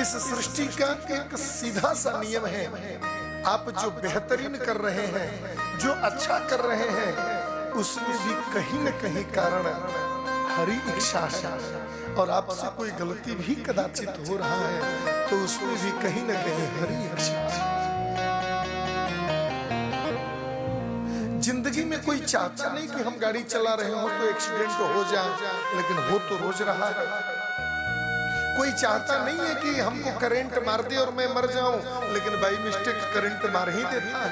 इस सृष्टि का एक सीधा सा नियम है, आप जो बेहतरीन कर रहे हैं, जो अच्छा कर रहे हैं, उसमें भी कहीं न कहीं कारण हरि इच्छा है। और आपसे कोई गलती भी कदाचित हो रहा है तो उसमें भी कहीं न कहीं हरि इच्छा है। जिंदगी में कोई चाहता नहीं कि हम गाड़ी चला रहे हो तो एक्सीडेंट हो जाए, लेकिन हो तो रोज रहा है। कोई चाहता नहीं है कि हमको करंट मार दे और मैं मर जाऊं, लेकिन बाई मिस्टेक करंट मार ही देता है।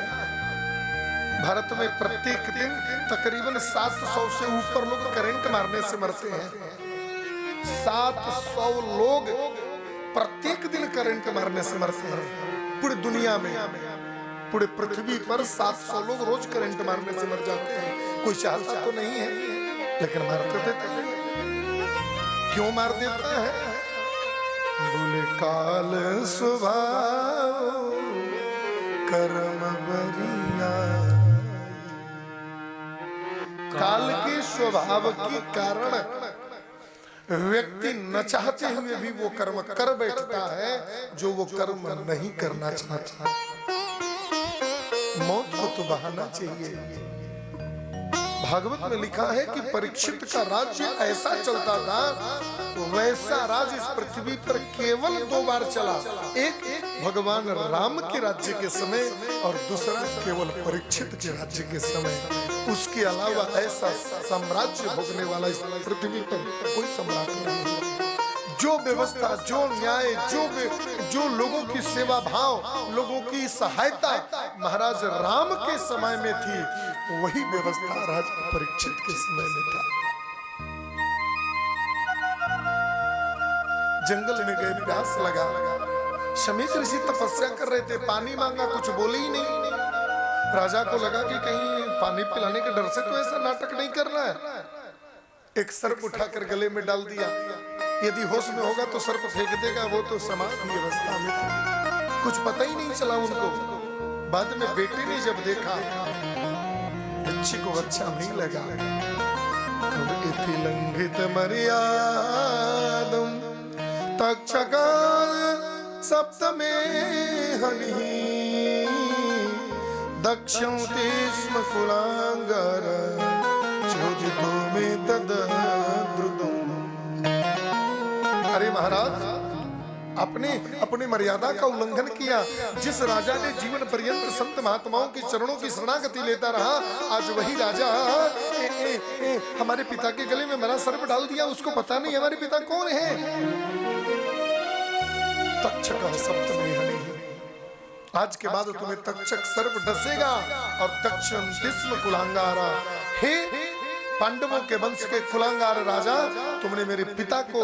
भारत में प्रत्येक दिन तकरीबन 700 से ऊपर लोग करंट मारने से मरते हैं। 700 लोग प्रत्येक दिन करंट मारने से मरते हैं। पूरी दुनिया में, पूरे पृथ्वी पर 700 लोग रोज करंट मारने से मर जाते हैं। कोई चाहता तो नहीं है, लेकिन मार तो देता है। क्यों मार देता है? बोले काल स्वभाव कर्म बरिया। काल के स्वभाव के कारण व्यक्ति न चाहते हुए भी वो कर्म कर बैठता है जो वो कर्म नहीं करना चाहता। मौत को तो बहाना चाहिए। भागवत में लिखा है कि परीक्षित का राज्य ऐसा चलता था, वैसा राज इस पृथ्वी पर केवल 2 बार चला। एक भगवान राम के राज्य के समय और दूसरा केवल परीक्षित के राज्य के समय। उसके अलावा ऐसा साम्राज्य भोगने वाला इस पृथ्वी पर कोई सम्राट नहीं है। जो व्यवस्था, जो न्याय, जो लोगों की सेवा भाव, लोगों की सहायता महाराज राम के समय में थी, वही व्यवस्था राजा परीक्षित के समय में था। जंगल में गए, प्यास लगा, शमीक ऋषि तपस्या कर रहे थे, पानी मांगा, कुछ बोले ही नहीं। राजा को लगा कि कहीं पानी पिलाने के डर से तो ऐसा नाटक नहीं करना है। एक सर्प उठाकर गले में डाल दिया। यदि होश में होगा तो सर्प फेंक देगा, वो तो समाधि अवस्था में था, कुछ पता ही नहीं चला उनको। बाद में बेटे ने जब देखा, बच्ची को अच्छा नहीं लगा। इति लंघित मर्यादम तक्षका सप्तमे हनि दक्षं तेस्म कुलांगर चोदितो में तद्रुतम। अरे महाराज, अपने मर्यादा का उल्लंघन किया। जिस राजा ने जीवन पर्यंत संत महात्माओं के चरणों की शरणागति लेता रहा, आज वही राजा हमारे पिता के गले में मरा सर्प डाल दिया। उसको पता नहीं हमारे पिता कौन है। तक्षक सप्तमे हनि, आज के बाद तुम्हें तक्षक सर्प डसेगा और दक्षिण तिस्म कुलांगारा। हे पांडवों के वंश के कुलांगार राजा, तुमने मेरे पिता को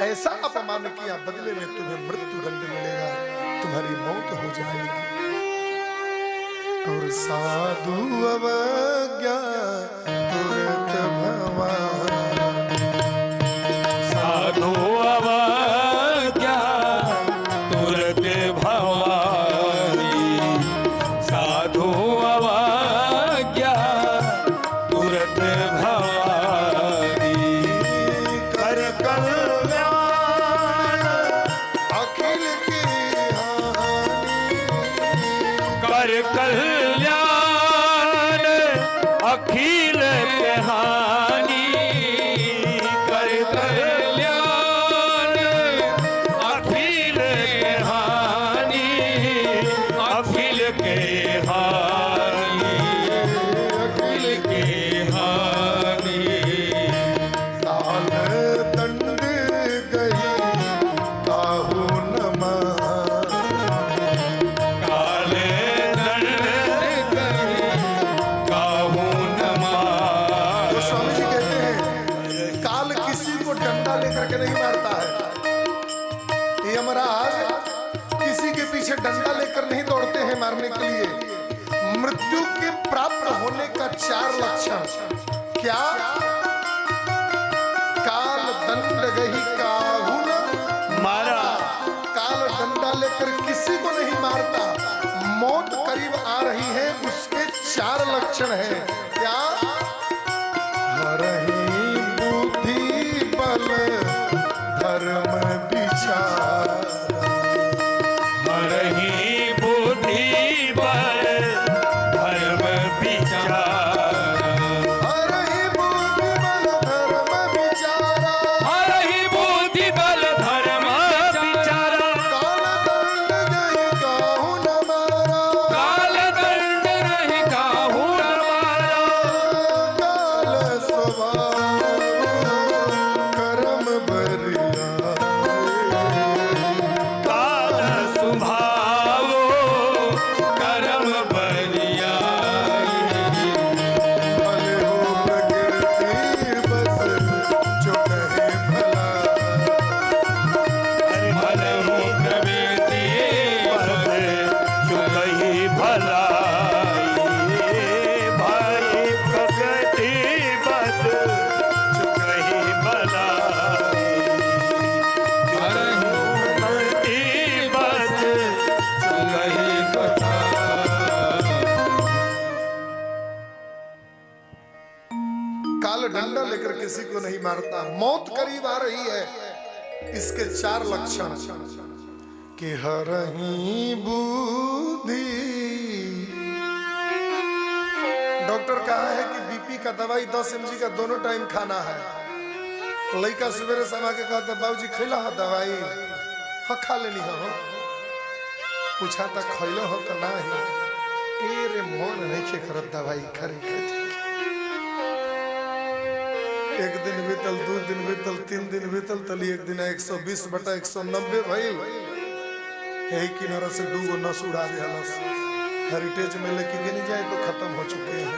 ऐसा अपमान किया, बदले में तुम्हें मृत्यु दंड मिलेगा, तुम्हारी मौत हो जाएगी। और साधु अवज्ञा तुरत भवानी, साधु अवज्ञा तुरत भवानी, साधु अवज्ञा तुरत भवानी। कर कल्याण अखिल की हानि, कर कल्याण अखिल के हानि, कर कल्याण अखिल के हानि, अखिल के हानि, अखिल के हानि। काल दंड गई काहू नमा, काले दंड गई काहू नमा। तो स्वामी जी कहते हैं काल किसी को डंडा लेकर के नहीं मारता है। यमराज किसी के पीछे डंडा लेकर नहीं दौड़ते हैं मारने के लिए। मृत्यु के प्राप्त होने का 4 लक्षण क्या? काल दंड गही काहू न मारा, काल डंडा लेकर किसी को नहीं मारता। मौत करीब आ रही है, उसके 4 लक्षण हैं। क्या? हरहि बुद्धि बल धर्म विचार, किसी को नहीं मारता। मौत करीब आ रही है, इसके 4 लक्षण कि हरही बुद्धि। डॉक्टर कहा है कि बीपी का दवाई 10 mg का दोनों टाइम खाना है। लड़का सवेरे समा के कहता बाबूजी खैला हो दवाई? हाँ खा लेनी हो। पूछा था खैलो हो तो ना ही ए रे मन नहीं खे करत दवाई खरी खरी। एक दिन बीतल, 2 दिन बीतल, 3 दिन बीतल, तली एक दिन 120/190 भइल। यही किनारा से 2 गो नस उड़ा दिया। हेरिटेज में लेके के नहीं जाए तो खत्म हो चुके हैं।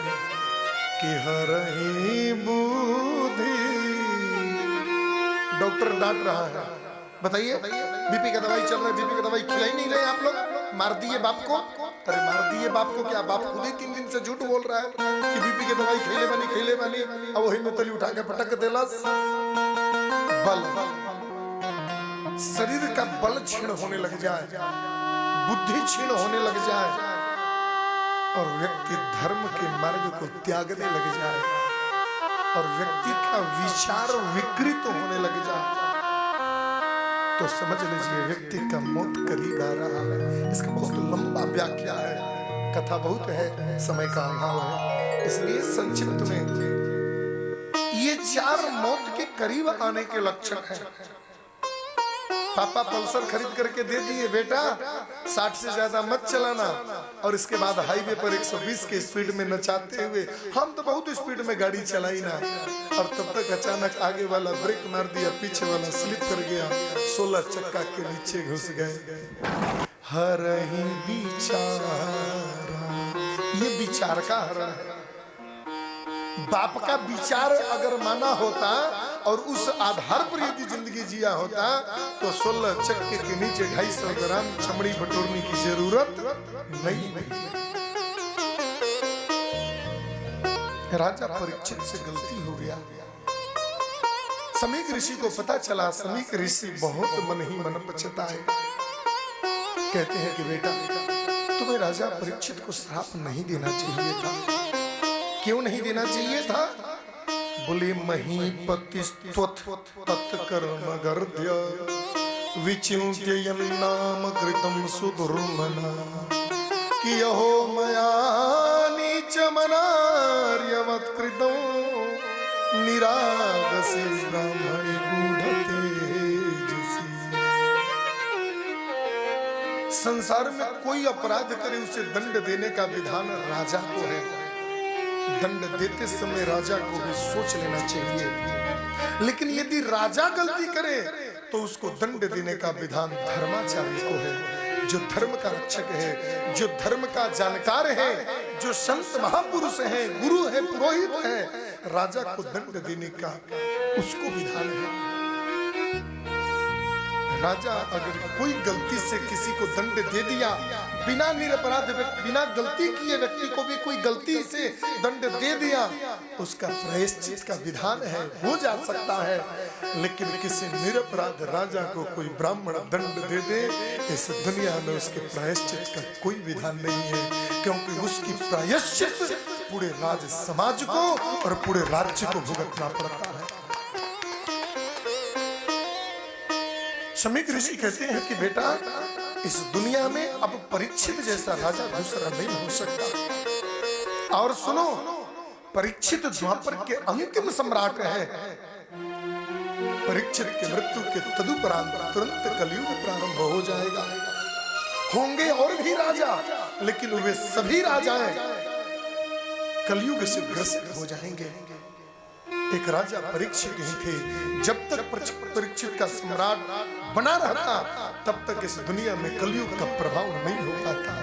कि हरही बुद्धि। डॉक्टर डांट रहा है, बताइए बीपी का दवाई चल रहा है, बीपी का दवाई खिला ही नहीं रहे आप लोग, मार दिए बाप को। अरे मार दिए बाप को क्या, बाप खुद ही 3 दिन से झूठ बोल रहा है कि बीपी की दवाई खिले बनी। अब वही में तली उठा के पटक देलस। बल, शरीर का बल क्षीण होने लग जाए, बुद्धि क्षीण होने लग जाए और व्यक्ति धर्म के मार्ग को त्यागने लग जाए और व्यक्ति का विचार विकृत होने लग जाए तो समझ लीजिए व्यक्ति का मौत करीब आ रहा है। इसका बहुत लंबा व्याख्या है, कथा बहुत है, समय का अभाव है, इसलिए संक्षिप्त में ये 4 मौत के करीब आने के लक्षण हैं। पापा पल्सर खरीद करके दे दिए, बेटा 60 से ज्यादा मत चलाना, और इसके बाद हाईवे पर 120 के स्पीड में नचाते हुए हम तो बहुत स्पीड में गाड़ी चलाई ना, और तब तक अचानक आगे वाला ब्रेक मार दिया, पीछे वाला स्लिप कर गया, 16 चक्का के नीचे घुस गए। हरहि विचारा, ये विचार का हरण है। बाप का विचार अगर माना होता और उस आधार पर यदि जिंदगी जिया होता तो 16 चक्के के नीचे 250 ग्राम चमड़ी बटोरने की जरूरत नहीं। राजा परीक्षित से गलती हो गया। समीक ऋषि को पता चला। समीक ऋषि बहुत मन ही मन पछताए। कहते हैं कि बेटा तुम्हें राजा परीक्षित को श्राप नहीं देना चाहिए था। क्यों नहीं देना चाहिए था? बोले महीपति तत्कर्म गर्ध्य विचिन्त्ययन् नाम कृतं सुदुर्मना कि यहो मया नीच मनार्यवत् कृतं निरागसे ब्राह्मणे गूढ़तेजसी। संसार में कोई अपराध करे उसे दंड देने का विधान राजा को है। दंड देते समय राजा को भी सोच लेना चाहिए, लेकिन यदि राजा गलती करे तो उसको दंड देने का विधान धर्माचार्य को है, जो धर्म का रक्षक है, जो धर्म का जानकार है, जो संत महापुरुष है, गुरु है, पुरोहित है। राजा को दंड देने का उसको विधान है। राजा अगर कोई गलती से किसी को दंड दे दिया, बिना निरपराध बिना गलती किए व्यक्ति को भी कोई गलती से दंड दे दिया, उसका प्रायश्चित का विधान है, हो जा सकता है। लेकिन किसी निरपराध राजा को कोई ब्राह्मण दंड दे दे, इस दुनिया में उसके प्रायश्चित का कोई विधान नहीं है, क्योंकि उसकी प्रायश्चित पूरे राज समाज को और पूरे राज्य को भुगतना पड़ता है। समीक ऋषि कहते हैं कि बेटा इस दुनिया में अब परीक्षित जैसा राजा दूसरा नहीं हो सकता। और सुनो, परीक्षित द्वापर के अंतिम सम्राट है। परीक्षित के मृत्यु के तदुपरांत तुरंत कलयुग प्रारंभ हो जाएगा। होंगे और भी राजा, लेकिन वे सभी राजाएं कलयुग से ग्रसित हो जाएंगे। एक राजा परीक्षित ही थे। जब तक परीक्षित का सम्राट बना रहता तब तक इस दुनिया में कलयुग का प्रभाव नहीं हो पाता।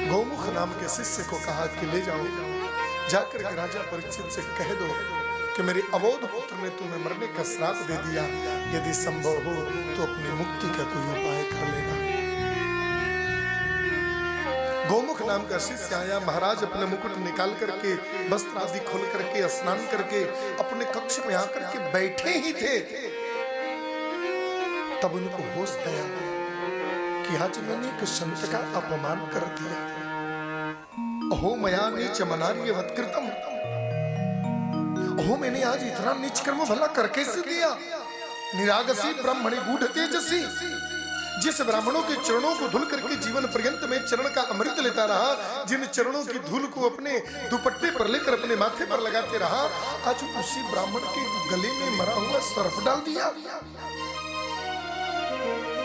गौमुख नाम के शिष्य को कहा कि ले जाओ, जाकर के राजा परीक्षित से कह दो कि मेरे अबोध पुत्र ने तुम्हें मरने का श्राप दे दिया, यदि संभव हो तो अपनी मुक्ति का कोई उपाय कर लेना। गौमुख नाम का शिष्य आया। महाराज अपने मुकुट निकाल करके, वस्त्र आदि खोल करके, स्नान करके अपने कक्ष में आकर के बैठे ही थे, तब उनको होश आया कि आज मैंने एक संत का अपमान कर दिया। अहो मया नीच मनार्यवत् कृतं, मैंने आज इतना नीच कर्म भला कर कैसे दिया? निरागसी ब्राह्मणी गूढ़ तेजसी, जिस ब्राह्मणों के चरणों को धुल करके जीवन पर्यंत में चरण का अमृत लेता रहा, जिन चरणों की धूल को अपने दुपट्टे पर लेकर अपने माथे पर लगाते रहा, आज उसी ब्राह्मण के गले में मरा हुआ सर्प डाल दिया।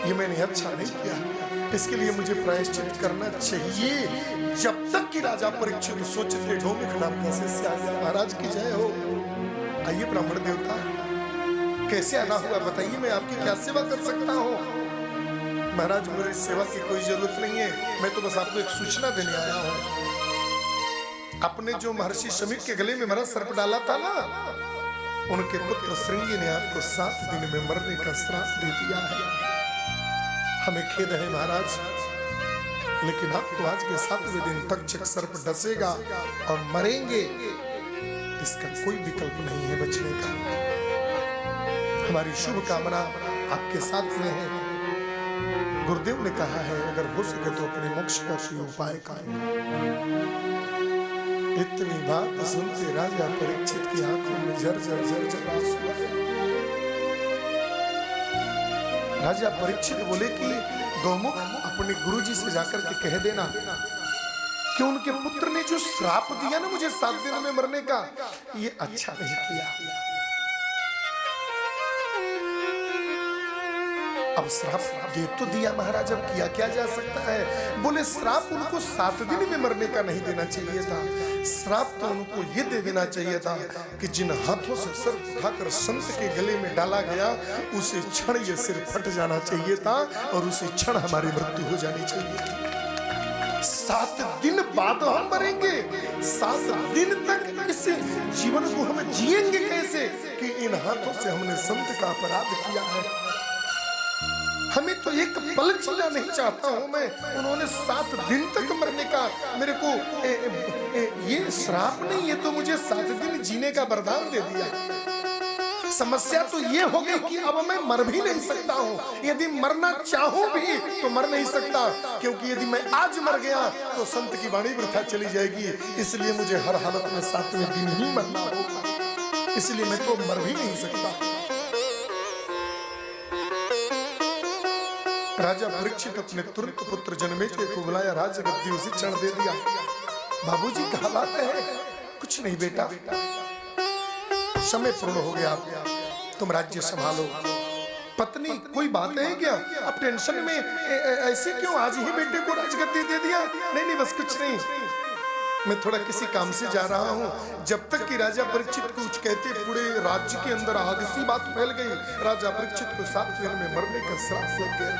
ये मैंने अच्छा नहीं किया, इसके लिए मुझे प्रायश्चित करना चाहिए। जब तक कि राजा परीक्षित सोचते गौमुख नाम का शिष्य आ गया। महाराज की जय हो। आइए ब्राह्मण देवता, कैसे आना हुआ बताइए, मैं आपकी क्या सेवा कर सकता हूँ? महाराज मेरी सेवा की कोई जरूरत नहीं है, मैं तो बस आपको एक सूचना देने आया हूँ। आपने जो महर्षि शमीक के गले में मरा सर्प डाला था ना, उनके पुत्र श्रृंगी ने आपको 7 दिन में मरने का श्राप दे दिया है। हमें खेद है महाराज, लेकिन आपको आज के 7वें दिन तक्षक सर्प डसेगा और मरेंगे, इसका कोई विकल्प नहीं है बचने का। हमारी शुभ कामना आपके साथ में है। गुरुदेव ने कहा है अगर हो सके तो अपने मोक्ष का कोई उपाय करो। इतनी बात सुनते राजा परीक्षित की आंखों में झरझर आंसू आए। राजा परीक्षित बोले कि गौमुख अपने गुरुजी से जाकर के कह देना कि उनके पुत्र ने जो श्राप दिया ना मुझे 7 दिन में मरने का, ये अच्छा नहीं किया। अब श्राप दे तो दिया महाराज, अब किया क्या जा सकता है? बोले श्राप उनको 7 दिन में मरने का नहीं देना चाहिए था, श्राप तो उनको ये दे देना चाहिए था कि जिन हाथों से सर उठाकर संत के गले में डाला गया, उसी क्षण ये सिर फट जाना चाहिए था और उसी क्षण हमारी मृत्यु हो जानी चाहिए थी। 7 दिन बाद हम मरेंगे, 7 दिन तक इस जीवन को हम जिएंगे कैसे कि इन हाथों से हमने संत का अपराध किया है। हमें तो एक पल जीना नहीं चाहता हूं मैं, उन्होंने 7 दिन तक मरने का मेरे को ये श्राप नहीं, ये तो मुझे 7 दिन जीने का वरदान दे दिया। समस्या तो ये हो गई कि अब मैं मर भी नहीं सकता हूँ, यदि मरना चाहूं भी तो मर नहीं सकता, क्योंकि यदि मैं आज मर गया तो संत की वाणी वृथा चली जाएगी। इसलिए मुझे हर हालत में 7वें दिन ही मरना होगा, इसलिए मैं तो मर भी नहीं सकता। राजा परीक्षित अपने तुरंत पुत्र जन्मेजय को बुलाया, राजगद्दी उसे चढ़ दे दिया। बाबूजी कहा बात है? कुछ नहीं बेटा, समय पूर्ण हो गया, तुम राज्य संभालो। पत्नी कोई बात है क्या? अब टेंशन में ऐसे क्यों, आज ही बेटे को राजगद्दी दे दिया? नहीं नहीं बस कुछ नहीं, मैं थोड़ा किसी काम से जा रहा हूँ। जब तक कि राजा परीक्षित कुछ कहते पूरे राज्य के अंदर आग सी बात फैल गई। राजा परीक्षित को 7 दिन में मरने का श्राप लग गया।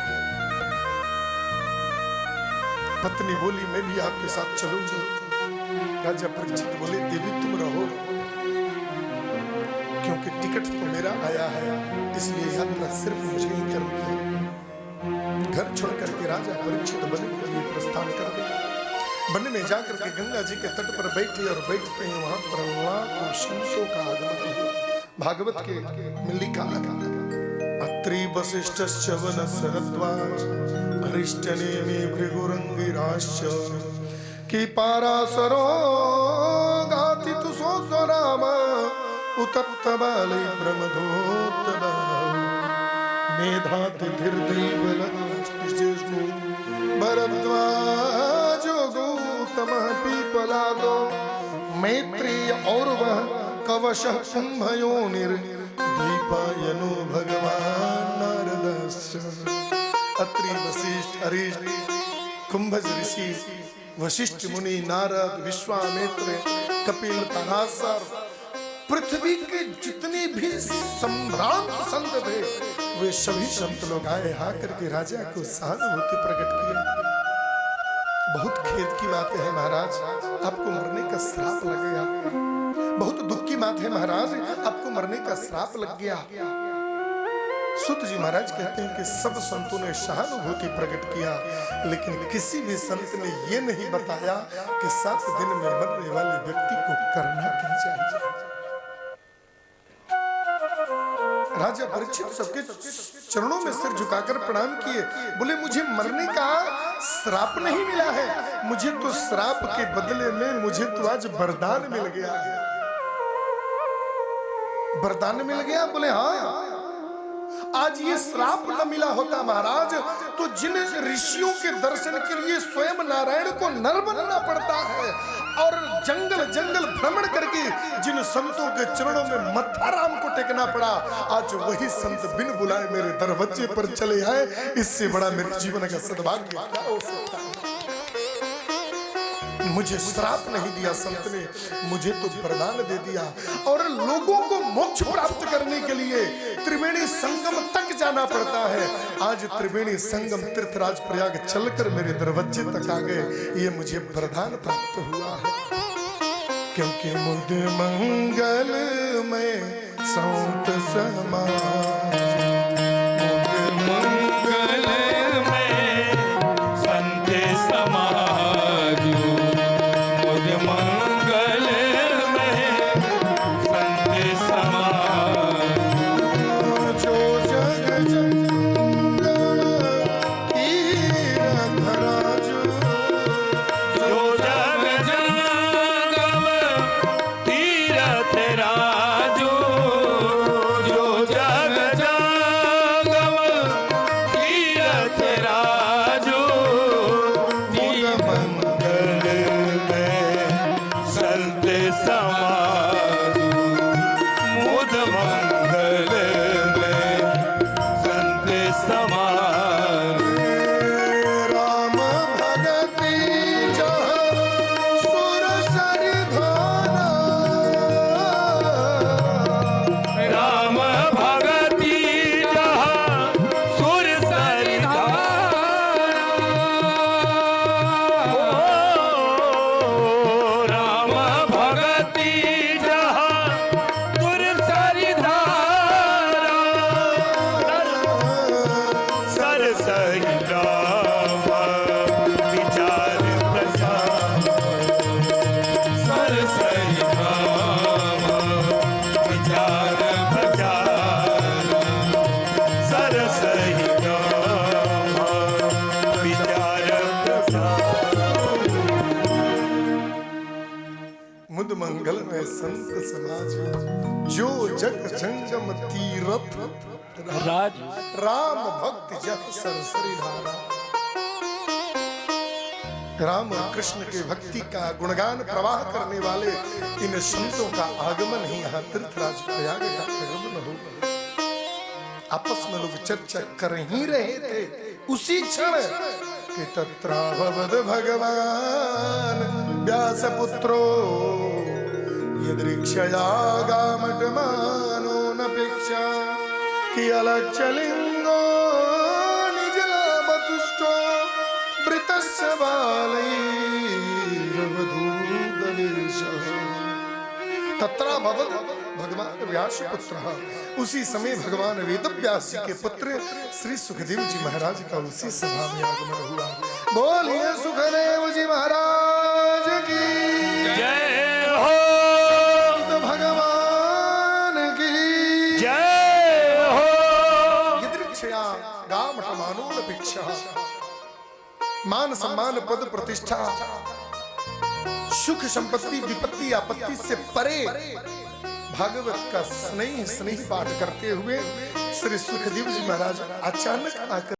पत्नी बोली मैं भी आपके साथ चलूंगी। राजा परीक्षित बोले देवी तुम रहो, क्योंकि टिकट तो मेरा आया है, इसलिए यात्रा सिर्फ मुझे ही करनी है। घर छोड़ करके राजा परीक्षित वन के लिए प्रस्थान कर गए। वन में जाकर के गंगा जी के तट पर बैठे और बैठते ही वहां पर लाखों संतों का आगमन हुआ। भागवत के में लिखा अत्रि वसिष्ठश्च वनसरद्वाज हरिश्चनेमि भृगुरंगिराश्च कि पारासरो गाति तु सोत्तराम उतत्तबालै प्रमदोत्तम मेधाति धीर्दैवलजिष्णु भरद्वाजो गौतमः पीपलादो मैत्रेय और वह कवशः कुंभयोनिर्द्वीपायनो भगवान नारदस्य। अत्रि वशिष्ठ अरिष्ट कुंभज ऋषि वशिष्ठ मुनि नारद विश्वामित्र कपिल पराशर पृथ्वी के जितने भी सम्भ्रांत संत थे वे सभी संत लोग आए, आकर के राजा को सहानुभूति प्रकट किया। बहुत खेद की बात है महाराज, आपको मरने का श्राप लग गया। बहुत दुख की बात है महाराज, आपको मरने का श्राप लग गया। सुत जी महाराज कहते हैं कि सब संतों ने सहानुभूति प्रकट किया, लेकिन किसी भी संत ने यह नहीं बताया कि 7 दिन में मरने वाले व्यक्ति को करना क्या चाहिए। राजा परीक्षित सबके चरणों में सिर झुकाकर प्रणाम किए, बोले मुझे मरने का श्राप नहीं मिला है, मुझे तो श्राप के बदले में मुझे तो आज वरदान मिल गया है। वरदान मिल गया? बोले हाँ। आज ये श्राप न मिला होता महाराज तो जिन ऋषियों के दर्शन के लिए स्वयं नारायण को नर बनना पड़ता है और जंगल जंगल भ्रमण करके जिन संतों के चरणों में मत्था राम को टेकना पड़ा, आज वही संत बिन बुलाए मेरे दरवाजे पर चले आए। इससे बड़ा मेरे जीवन का सद्भाग्य क्या हो सकता है? मुझे श्राप नहीं दिया संत ने, मुझे तो वरदान दे दिया। और लोगों को मोक्ष प्राप्त करने के लिए त्रिवेणी संगम तक जाना पड़ता है। आज त्रिवेणी संगम तीर्थराज प्रयाग चलकर मेरे दरवाजे तक आ गए। ये मुझे वरदान प्राप्त हुआ है, क्योंकि मुद मंगल में संत समाज, मंगल में संत समाज, मुद मंगल में संत समाज, जो जग जंगल तीरथ राजू, जो जग जंगम तीरथ राजू, जो जग जंगम तीरथ राजू, मुद मंगल में संत समाज, मुद मंगल में संत समाज, राम भगति जहाँ सुर सरिधाना, राम भगति जहाँ सुर सरिधाना, ओ राम भगति जहाँ सुर सरिधाना, सर सही राम विचार प्रसाद, सर सही राम विचार प्रचार, सर सही राम विचार प्रसाद, मुद मंगल में संत समाज, जो जग जंगम तीरथ राज राम भक्ति जह सरसरी धारा। राम और कृष्ण के भक्ति का गुणगान प्रवाह करने वाले इन संतों का आगमन ही यहाँ तीर्थराज प्रयाग का आगमन होगा। आपस में लोग चर्चा कर ही रहे थे उसी क्षण कि तत्राभवद भगवान व्यास पुत्रो यदृक्षया गामटमानो नपेक्षा कि अलक्षलिंगो निजलामतुष्टो वृतस्य बालैरवधूतवेशः। तत्राभवद भगवान व्यास पुत्र, उसी समय भगवान वेदव्यास जी के पुत्र श्री सुखदेव जी महाराज का उसी सभा में आगमन हुआ। बोलिए सुखदेव जी महाराज की जय हो, तो भगवान की जय हो, यदृक्षया गामठमानोऽनपेक्षः। मान सम्मान पद प्रतिष्ठा सुख संपत्ति विपत्ति आपत्ति से परे भागवत का स्नेह पाठ करते हुए श्री सुखदेव जी महाराज अचानक आकर